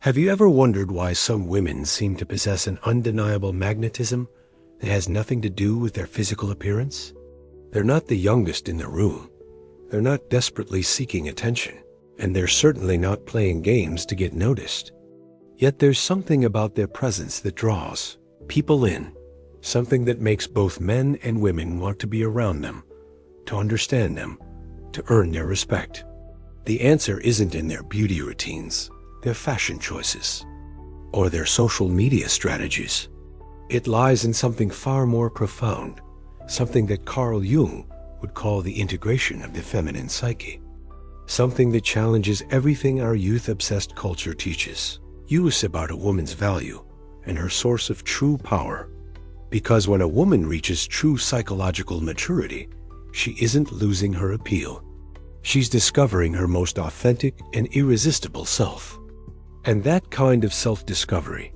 Have you ever wondered why some women seem to possess an undeniable magnetism that has nothing to do with their physical appearance? They're not the youngest in the room. They're not desperately seeking attention, and they're certainly not playing games to get noticed. Yet there's something about their presence that draws people in, something that makes both men and women want to be around them, to understand them, to earn their respect. The answer isn't in their beauty routines, their fashion choices, or their social media strategies. It lies in something far more profound, something that Carl Jung would call the integration of the feminine psyche, something that challenges everything our youth-obsessed culture teaches us about a woman's value and her source of true power. Because when a woman reaches true psychological maturity, she isn't losing her appeal. She's discovering her most authentic and irresistible self. And that kind of self-discovery,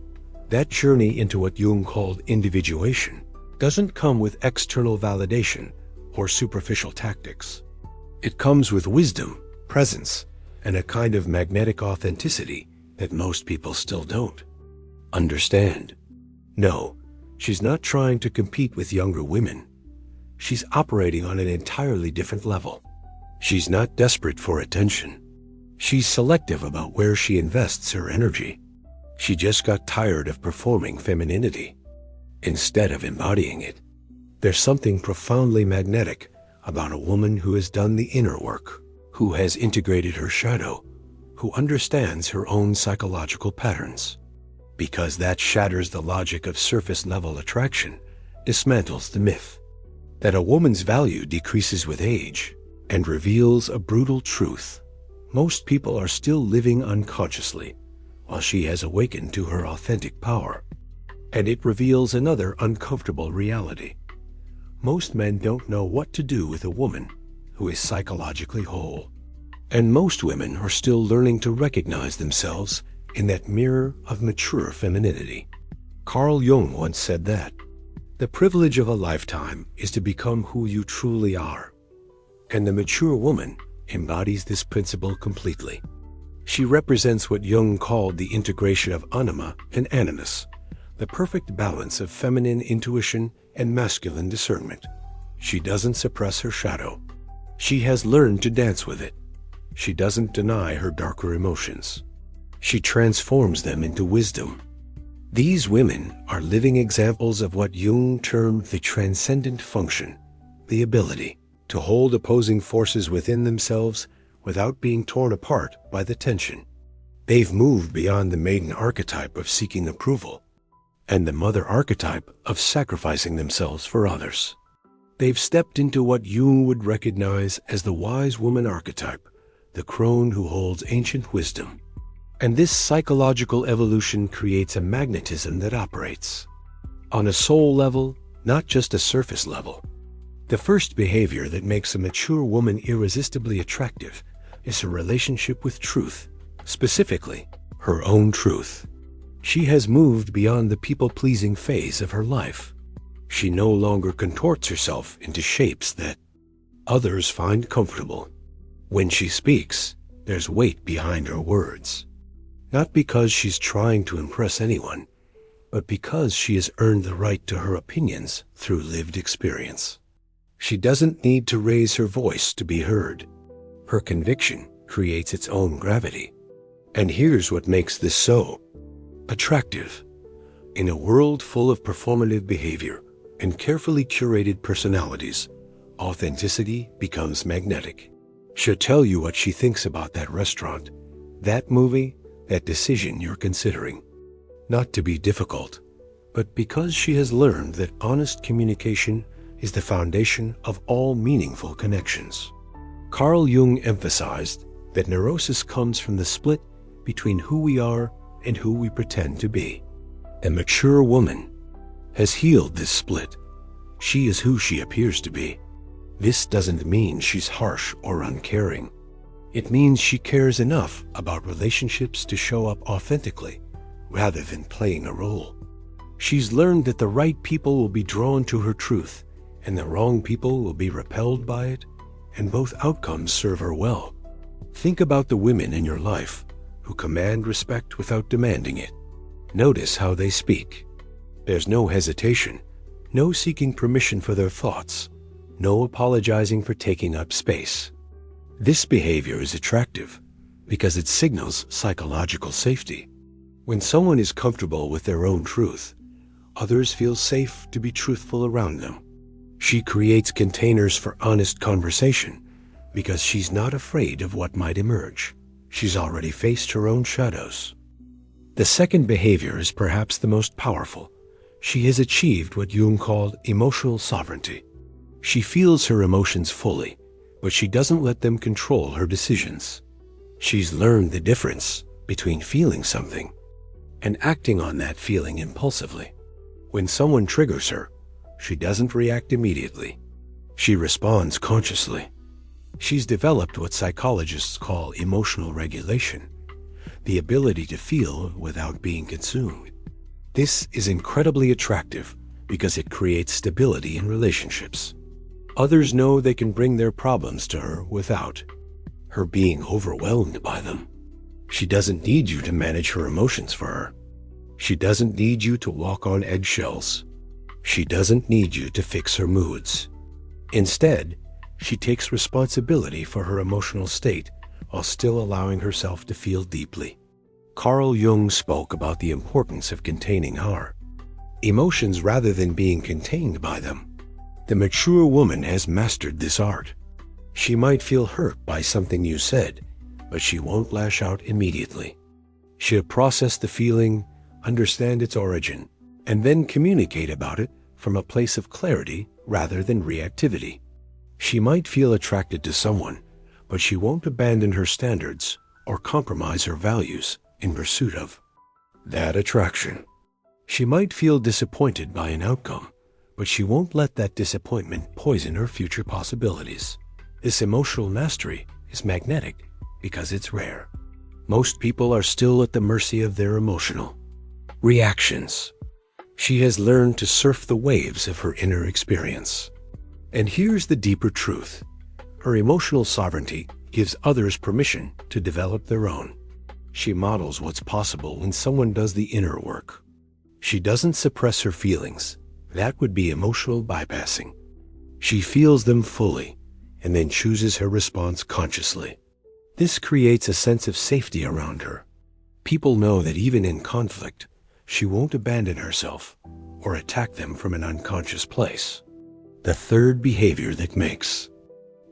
that journey into what Jung called individuation, doesn't come with external validation or superficial tactics. It comes with wisdom, presence, and a kind of magnetic authenticity that most people still don't understand. No, she's not trying to compete with younger women. She's operating on an entirely different level. She's not desperate for attention. She's selective about where she invests her energy. She just got tired of performing femininity instead of embodying it. There's something profoundly magnetic about a woman who has done the inner work, who has integrated her shadow, who understands her own psychological patterns. Because that shatters the logic of surface-level attraction, dismantles the myth that a woman's value decreases with age, and reveals a brutal truth. Most people are still living unconsciously, while she has awakened to her authentic power. And it reveals another uncomfortable reality. Most men don't know what to do with a woman who is psychologically whole. And most women are still learning to recognize themselves in that mirror of mature femininity. Carl Jung once said that the privilege of a lifetime is to become who you truly are. And the mature woman embodies this principle completely. She represents what Jung called the integration of anima and animus, the perfect balance of feminine intuition and masculine discernment. She doesn't suppress her shadow. She has learned to dance with it. She doesn't deny her darker emotions. She transforms them into wisdom. These women are living examples of what Jung termed the transcendent function, the ability to hold opposing forces within themselves without being torn apart by the tension. They've moved beyond the maiden archetype of seeking approval and the mother archetype of sacrificing themselves for others. They've stepped into what Jung would recognize as the wise woman archetype, the crone who holds ancient wisdom. And this psychological evolution creates a magnetism that operates on a soul level, not just a surface level. The first behavior that makes a mature woman irresistibly attractive is her relationship with truth, specifically her own truth. She has moved beyond the people-pleasing phase of her life. She no longer contorts herself into shapes that others find comfortable. When she speaks, there's weight behind her words. Not because she's trying to impress anyone, but because she has earned the right to her opinions through lived experience. She doesn't need to raise her voice to be heard. Her conviction creates its own gravity. And here's what makes this so attractive. In a world full of performative behavior and carefully curated personalities, authenticity becomes magnetic. She'll tell you what she thinks about that restaurant, that movie, that decision you're considering. Not to be difficult, but because she has learned that honest communication is the foundation of all meaningful connections. Carl Jung emphasized that neurosis comes from the split between who we are and who we pretend to be. A mature woman has healed this split. She is who she appears to be. This doesn't mean she's harsh or uncaring. It means she cares enough about relationships to show up authentically, rather than playing a role. She's learned that the right people will be drawn to her truth, and the wrong people will be repelled by it, and both outcomes serve her well. Think about the women in your life who command respect without demanding it. Notice how they speak. There's no hesitation, no seeking permission for their thoughts, no apologizing for taking up space. This behavior is attractive because it signals psychological safety. When someone is comfortable with their own truth, others feel safe to be truthful around them. She creates containers for honest conversation because she's not afraid of what might emerge. She's already faced her own shadows. The second behavior is perhaps the most powerful. She has achieved what Jung called emotional sovereignty. She feels her emotions fully, but she doesn't let them control her decisions. She's learned the difference between feeling something and acting on that feeling impulsively. When someone triggers her, she doesn't react immediately. She responds consciously. She's developed what psychologists call emotional regulation, the ability to feel without being consumed. This is incredibly attractive because it creates stability in relationships. Others know they can bring their problems to her without her being overwhelmed by them. She doesn't need you to manage her emotions for her. She doesn't need you to walk on eggshells. She doesn't need you to fix her moods. Instead, she takes responsibility for her emotional state while still allowing herself to feel deeply. Carl Jung spoke about the importance of containing her emotions rather than being contained by them. The mature woman has mastered this art. She might feel hurt by something you said, but she won't lash out immediately. She'll process the feeling, understand its origin, and then communicate about it from a place of clarity rather than reactivity. She might feel attracted to someone, but she won't abandon her standards or compromise her values in pursuit of that attraction. She might feel disappointed by an outcome, but she won't let that disappointment poison her future possibilities. This emotional mastery is magnetic because it's rare. Most people are still at the mercy of their emotional reactions. She has learned to surf the waves of her inner experience. And here's the deeper truth. Her emotional sovereignty gives others permission to develop their own. She models what's possible when someone does the inner work. She doesn't suppress her feelings. That would be emotional bypassing. She feels them fully and then chooses her response consciously. This creates a sense of safety around her. People know that even in conflict, she won't abandon herself or attack them from an unconscious place. The third behavior that makes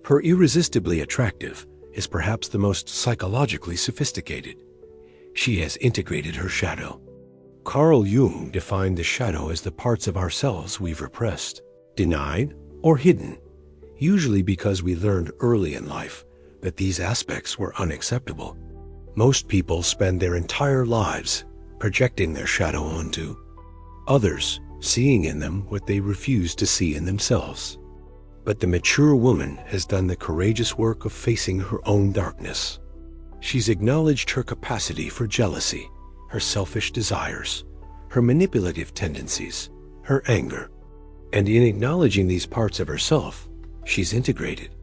her irresistibly attractive is perhaps the most psychologically sophisticated. She has integrated her shadow. Carl Jung defined the shadow as the parts of ourselves we've repressed, denied, or hidden, usually because we learned early in life that these aspects were unacceptable. Most people spend their entire lives projecting their shadow onto others, seeing in them what they refuse to see in themselves. But the mature woman has done the courageous work of facing her own darkness. She's acknowledged her capacity for jealousy, her selfish desires, her manipulative tendencies, her anger. And in acknowledging these parts of herself, she's integrated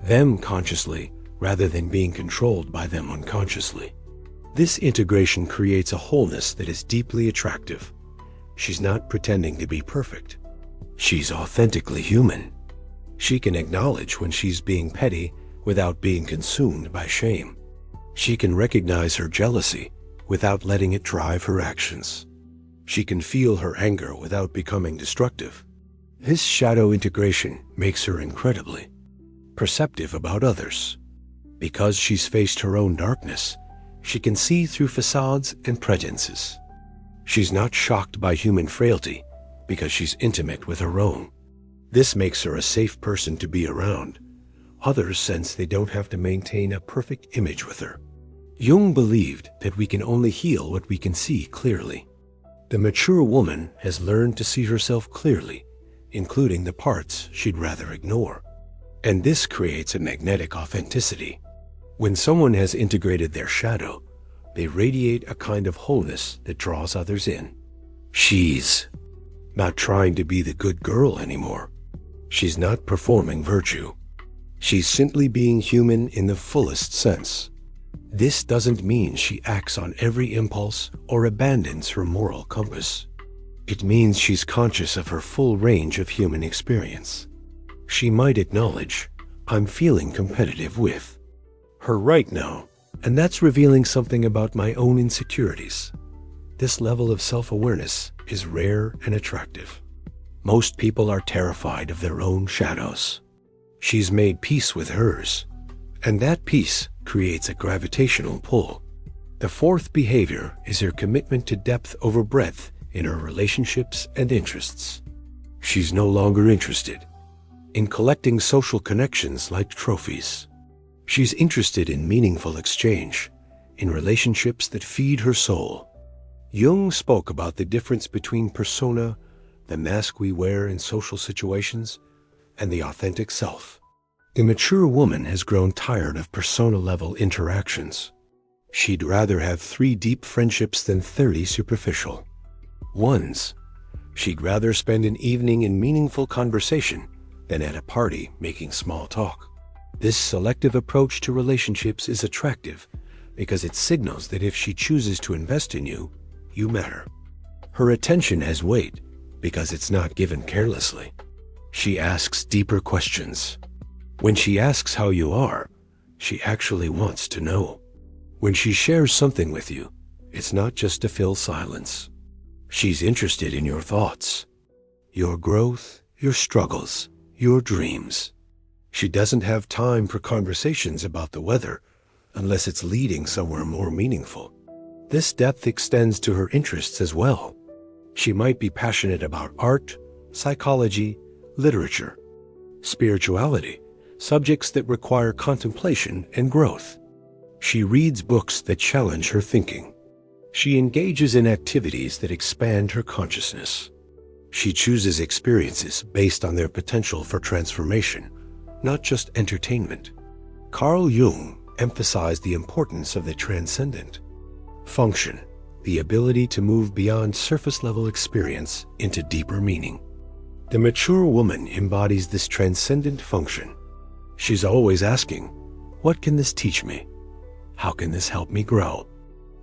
them consciously rather than being controlled by them unconsciously. This integration creates a wholeness that is deeply attractive. She's not pretending to be perfect. She's authentically human. She can acknowledge when she's being petty without being consumed by shame. She can recognize her jealousy without letting it drive her actions. She can feel her anger without becoming destructive. This shadow integration makes her incredibly perceptive about others. Because she's faced her own darkness, she can see through facades and pretenses. She's not shocked by human frailty because she's intimate with her own. This makes her a safe person to be around. Others sense they don't have to maintain a perfect image with her. Jung believed that we can only heal what we can see clearly. The mature woman has learned to see herself clearly, including the parts she'd rather ignore. And this creates a magnetic authenticity. When someone has integrated their shadow, they radiate a kind of wholeness that draws others in. She's not trying to be the good girl anymore. She's not performing virtue. She's simply being human in the fullest sense. This doesn't mean she acts on every impulse or abandons her moral compass. It means she's conscious of her full range of human experience. She might acknowledge, "I'm feeling competitive with her right now, and that's revealing something about my own insecurities." This level of self-awareness is rare and attractive. Most people are terrified of their own shadows. She's made peace with hers, and that peace creates a gravitational pull. The fourth behavior is her commitment to depth over breadth in her relationships and interests. She's no longer interested in collecting social connections like trophies. She's interested in meaningful exchange, in relationships that feed her soul. Jung spoke about the difference between persona, the mask we wear in social situations, and the authentic self. The mature woman has grown tired of persona-level interactions. She'd rather have 3 deep friendships than 30 superficial ones. She'd rather spend an evening in meaningful conversation than at a party making small talk. This selective approach to relationships is attractive because it signals that if she chooses to invest in you, you matter. Her attention has weight because it's not given carelessly. She asks deeper questions. When she asks how you are, she actually wants to know. When she shares something with you, it's not just to fill silence. She's interested in your thoughts, your growth, your struggles, your dreams. She doesn't have time for conversations about the weather unless it's leading somewhere more meaningful. This depth extends to her interests as well. She might be passionate about art, psychology, literature, spirituality, subjects that require contemplation and growth. She reads books that challenge her thinking. She engages in activities that expand her consciousness. She chooses experiences based on their potential for transformation, not just entertainment. Carl Jung emphasized the importance of the transcendent function, the ability to move beyond surface-level experience into deeper meaning. The mature woman embodies this transcendent function. She's always asking, "What can this teach me? How can this help me grow?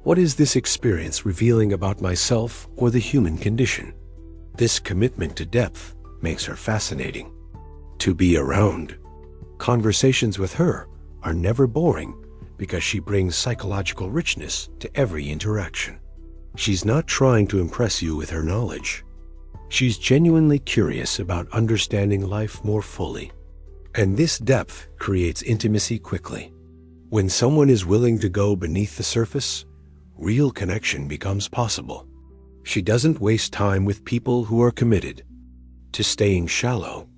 What is this experience revealing about myself or the human condition?" This commitment to depth makes her fascinating to be around. Conversations with her are never boring because she brings psychological richness to every interaction. She's not trying to impress you with her knowledge. She's genuinely curious about understanding life more fully. And this depth creates intimacy quickly. When someone is willing to go beneath the surface, real connection becomes possible. She doesn't waste time with people who are committed to staying shallow.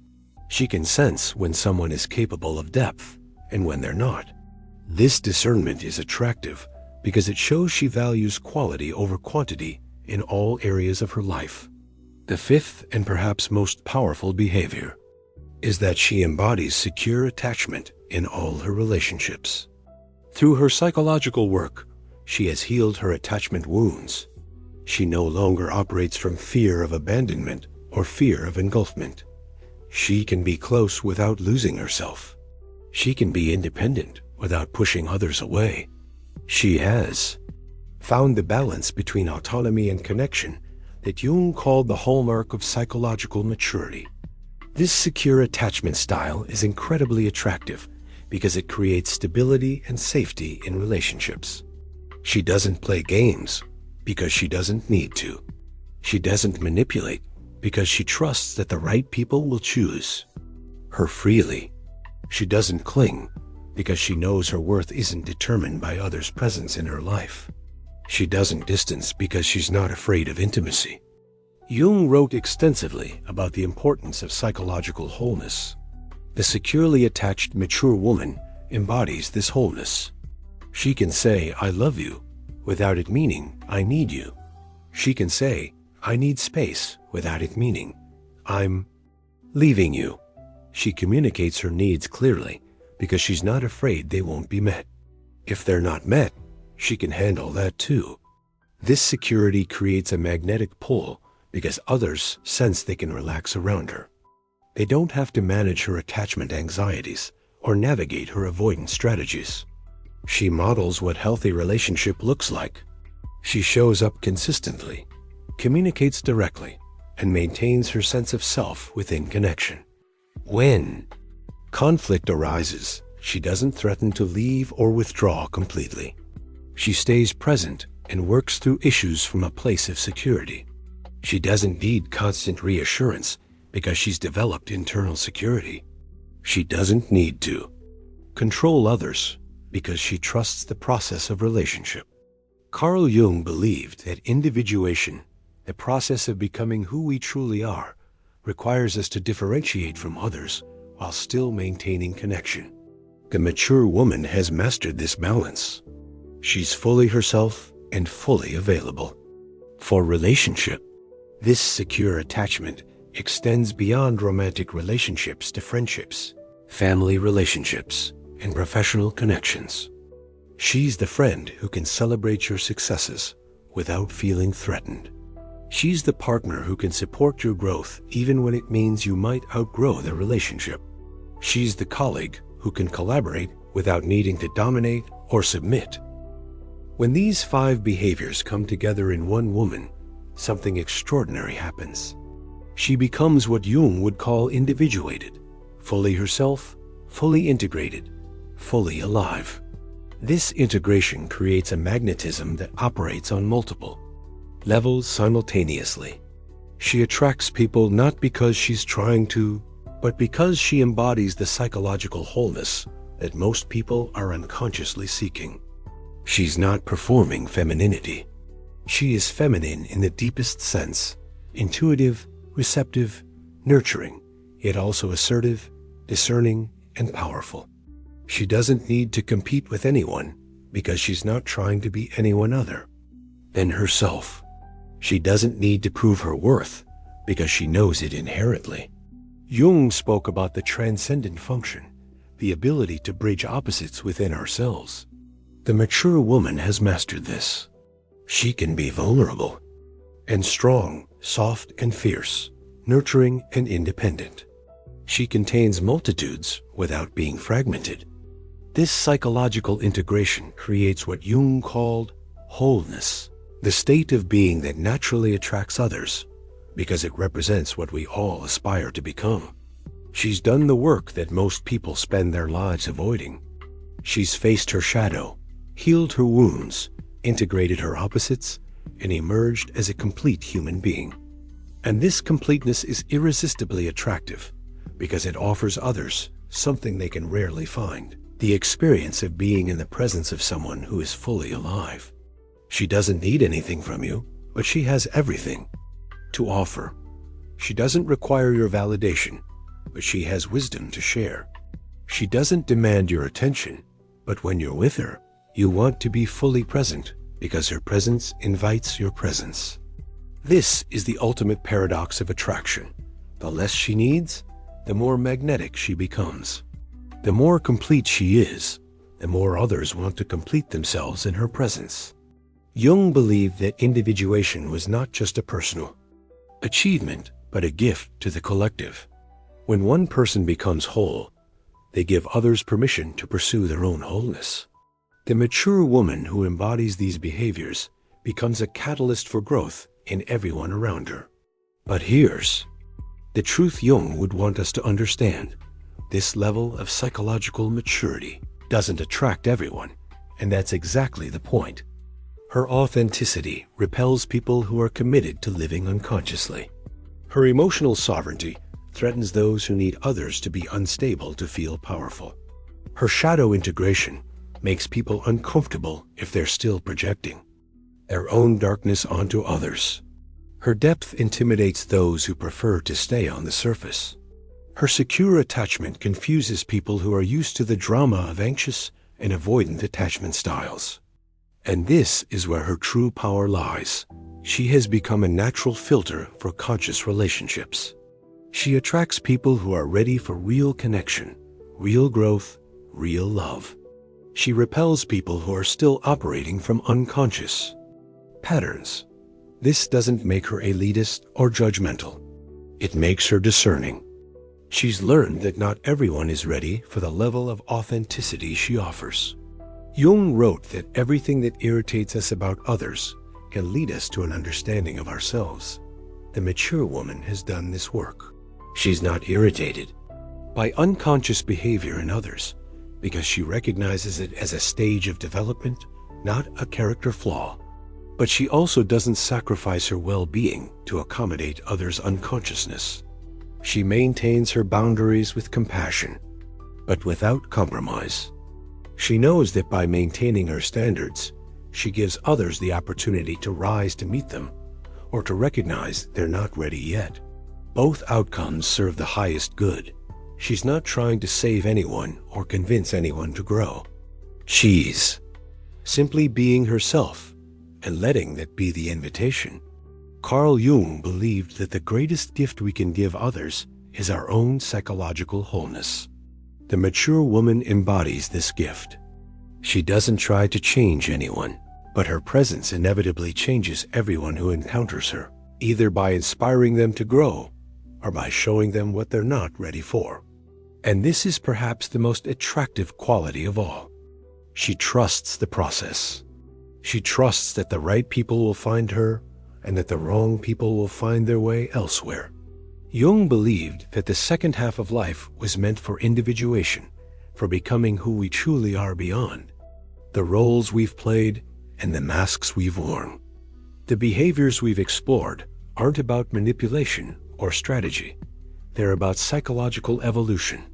She can sense when someone is capable of depth and when they're not. This discernment is attractive because it shows she values quality over quantity in all areas of her life. The fifth and perhaps most powerful behavior is that she embodies secure attachment in all her relationships. Through her psychological work, she has healed her attachment wounds. She no longer operates from fear of abandonment or fear of engulfment. She can be close without losing herself. She can be independent without pushing others away. She has found the balance between autonomy and connection that Jung called the hallmark of psychological maturity. This secure attachment style is incredibly attractive because it creates stability and safety in relationships. She doesn't play games because she doesn't need to. She doesn't manipulate because she trusts that the right people will choose her freely. She doesn't cling because she knows her worth isn't determined by others' presence in her life. She doesn't distance because she's not afraid of intimacy. Jung wrote extensively about the importance of psychological wholeness. The securely attached mature woman embodies this wholeness. She can say, "I love you," without it meaning, "I need you." She can say, "I need space," without it meaning, "I'm leaving you." She communicates her needs clearly because she's not afraid they won't be met. If they're not met, she can handle that too. This security creates a magnetic pull because others sense they can relax around her. They don't have to manage her attachment anxieties or navigate her avoidance strategies. She models what healthy relationship looks like. She shows up consistently, communicates directly, and maintains her sense of self within connection. When conflict arises, she doesn't threaten to leave or withdraw completely. She stays present and works through issues from a place of security. She doesn't need constant reassurance because she's developed internal security. She doesn't need to control others because she trusts the process of relationship. Carl Jung believed that individuation, the process of becoming who we truly are, requires us to differentiate from others while still maintaining connection. The mature woman has mastered this balance. She's fully herself and fully available. For relationship, this secure attachment extends beyond romantic relationships to friendships, family relationships, and professional connections. She's the friend who can celebrate your successes without feeling threatened. She's the partner who can support your growth even when it means you might outgrow the relationship. She's the colleague who can collaborate without needing to dominate or submit. When these 5 behaviors come together in one woman, something extraordinary happens. She becomes what Jung would call individuated, fully herself, fully integrated, fully alive. This integration creates a magnetism that operates on multiple levels simultaneously. She attracts people not because she's trying to, but because she embodies the psychological wholeness that most people are unconsciously seeking. She's not performing femininity. She is feminine in the deepest sense, intuitive, receptive, nurturing, yet also assertive, discerning, and powerful. She doesn't need to compete with anyone because she's not trying to be anyone other than herself. She doesn't need to prove her worth because she knows it inherently. Jung spoke about the transcendent function, the ability to bridge opposites within ourselves. The mature woman has mastered this. She can be vulnerable and strong, soft and fierce, nurturing and independent. She contains multitudes without being fragmented. This psychological integration creates what Jung called wholeness, the state of being that naturally attracts others because it represents what we all aspire to become. She's done the work that most people spend their lives avoiding. She's faced her shadow, healed her wounds, integrated her opposites, and emerged as a complete human being. And this completeness is irresistibly attractive because it offers others something they can rarely find: the experience of being in the presence of someone who is fully alive. She doesn't need anything from you, but she has everything to offer. She doesn't require your validation, but she has wisdom to share. She doesn't demand your attention, but when you're with her, you want to be fully present because her presence invites your presence. This is the ultimate paradox of attraction. The less she needs, the more magnetic she becomes. The more complete she is, the more others want to complete themselves in her presence. Jung believed that individuation was not just a personal achievement, but a gift to the collective. When one person becomes whole, they give others permission to pursue their own wholeness. The mature woman who embodies these behaviors becomes a catalyst for growth in everyone around her. But here's the truth Jung would want us to understand. This level of psychological maturity doesn't attract everyone, and that's exactly the point. Her authenticity repels people who are committed to living unconsciously. Her emotional sovereignty threatens those who need others to be unstable to feel powerful. Her shadow integration makes people uncomfortable if they're still projecting their own darkness onto others. Her depth intimidates those who prefer to stay on the surface. Her secure attachment confuses people who are used to the drama of anxious and avoidant attachment styles. And this is where her true power lies. She has become a natural filter for conscious relationships. She attracts people who are ready for real connection, real growth, real love. She repels people who are still operating from unconscious patterns. This doesn't make her elitist or judgmental. It makes her discerning. She's learned that not everyone is ready for the level of authenticity she offers. Jung wrote that everything that irritates us about others can lead us to an understanding of ourselves. The mature woman has done this work. She's not irritated by unconscious behavior in others because she recognizes it as a stage of development, not a character flaw. But she also doesn't sacrifice her well-being to accommodate others' unconsciousness. She maintains her boundaries with compassion, but without compromise. She knows that by maintaining her standards, she gives others the opportunity to rise to meet them, or to recognize they're not ready yet. Both outcomes serve the highest good. She's not trying to save anyone or convince anyone to grow. She's simply being herself and letting that be the invitation. Carl Jung believed that the greatest gift we can give others is our own psychological wholeness. The mature woman embodies this gift. She doesn't try to change anyone, but her presence inevitably changes everyone who encounters her, either by inspiring them to grow or by showing them what they're not ready for. And this is perhaps the most attractive quality of all. She trusts the process. She trusts that the right people will find her and that the wrong people will find their way elsewhere. Jung believed that the second half of life was meant for individuation, for becoming who we truly are beyond the roles we've played and the masks we've worn. The behaviors we've explored aren't about manipulation or strategy. They're about psychological evolution.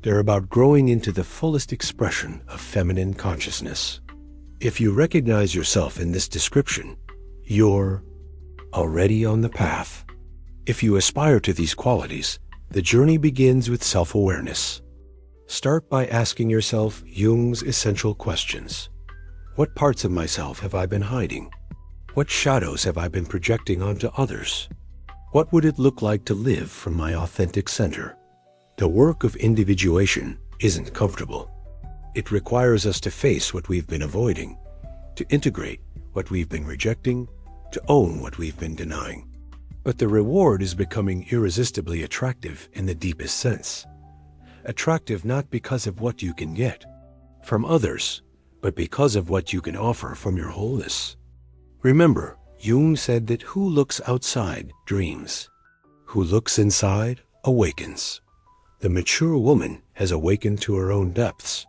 They're about growing into the fullest expression of feminine consciousness. If you recognize yourself in this description, you're already on the path. If you aspire to these qualities, the journey begins with self-awareness. Start by asking yourself Jung's essential questions. What parts of myself have I been hiding? What shadows have I been projecting onto others? What would it look like to live from my authentic center? The work of individuation isn't comfortable. It requires us to face what we've been avoiding, to integrate what we've been rejecting, to own what we've been denying. But the reward is becoming irresistibly attractive in the deepest sense. Attractive not because of what you can get from others, but because of what you can offer from your wholeness. Remember, Jung said that who looks outside dreams. Who looks inside awakens. The mature woman has awakened to her own depths.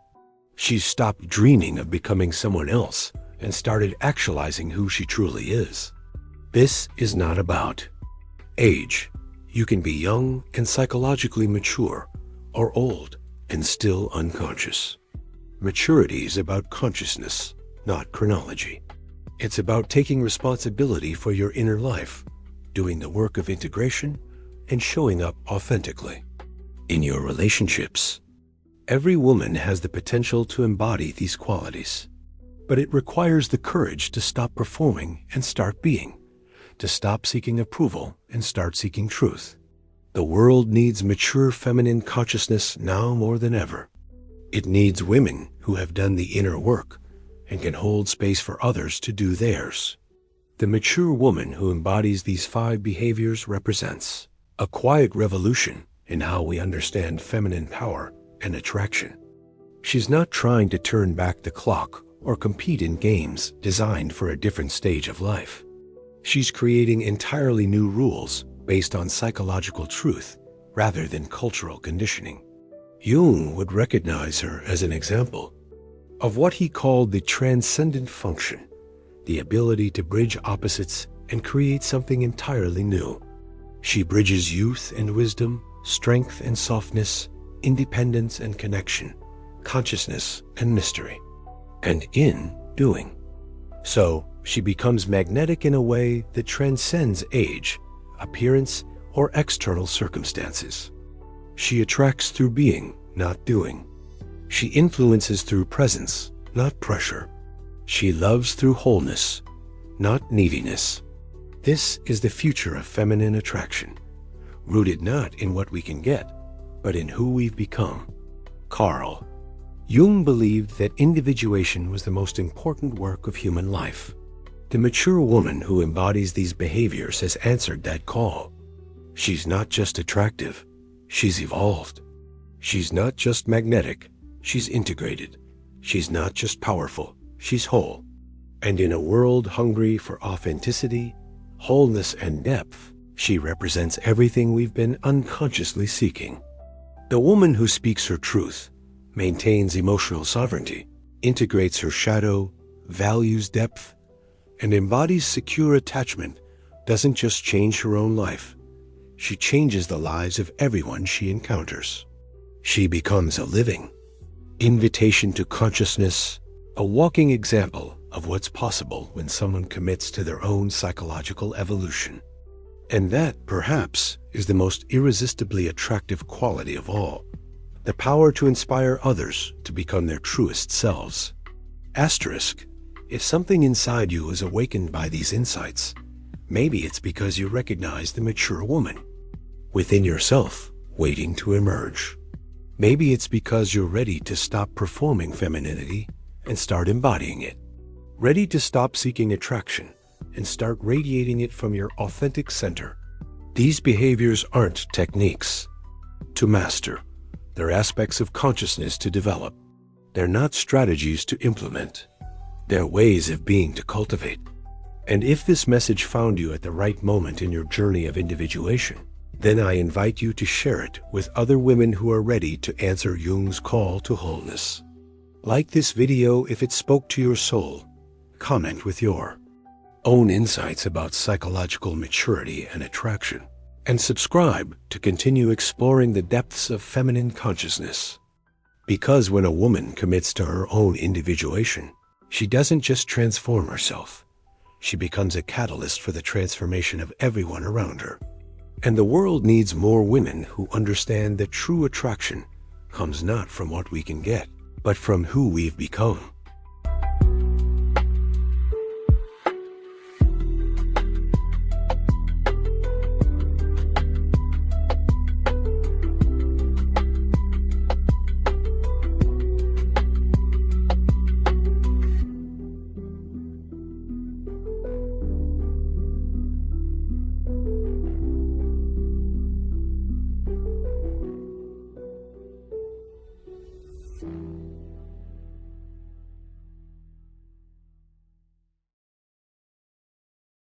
She's stopped dreaming of becoming someone else and started actualizing who she truly is. This is not about age. You can be young and psychologically mature, or old and still unconscious. Maturity is about consciousness, not chronology. It's about taking responsibility for your inner life, doing the work of integration, and showing up authentically. In your relationships, every woman has the potential to embody these qualities, but it requires the courage to stop performing and start being, to stop seeking approval and start seeking truth. The world needs mature feminine consciousness now more than ever. It needs women who have done the inner work and can hold space for others to do theirs. The mature woman who embodies these 5 behaviors represents a quiet revolution in how we understand feminine power and attraction. She's not trying to turn back the clock or compete in games designed for a different stage of life. She's creating entirely new rules based on psychological truth rather than cultural conditioning. Jung would recognize her as an example of what he called the transcendent function, the ability to bridge opposites and create something entirely new. She bridges youth and wisdom, strength and softness, independence and connection, consciousness and mystery, and in doing so, she becomes magnetic in a way that transcends age, appearance, or external circumstances. She attracts through being, not doing. She influences through presence, not pressure. She loves through wholeness, not neediness. This is the future of feminine attraction, rooted not in what we can get, but in who we've become. Carl Jung believed that individuation was the most important work of human life. The mature woman who embodies these behaviors has answered that call. She's not just attractive, she's evolved. She's not just magnetic, she's integrated. She's not just powerful, she's whole. And in a world hungry for authenticity, wholeness, and depth, she represents everything we've been unconsciously seeking. The woman who speaks her truth, maintains emotional sovereignty, integrates her shadow, values depth, and embodies secure attachment doesn't just change her own life. She changes the lives of everyone she encounters. She becomes a living invitation to consciousness, a walking example of what's possible when someone commits to their own psychological evolution. And that, perhaps, is the most irresistibly attractive quality of all, the power to inspire others to become their truest selves. Asterisk, if something inside you is awakened by these insights, maybe it's because you recognize the mature woman within yourself waiting to emerge. Maybe it's because you're ready to stop performing femininity and start embodying it. Ready to stop seeking attraction and start radiating it from your authentic center. These behaviors aren't techniques to master. They're aspects of consciousness to develop. They're not strategies to implement. They're ways of being to cultivate. And if this message found you at the right moment in your journey of individuation, then I invite you to share it with other women who are ready to answer Jung's call to wholeness. Like this video if it spoke to your soul. Comment with your own insights about psychological maturity and attraction. And subscribe to continue exploring the depths of feminine consciousness. Because when a woman commits to her own individuation, she doesn't just transform herself. She becomes a catalyst for the transformation of everyone around her. And the world needs more women who understand that true attraction comes not from what we can get, but from who we've become.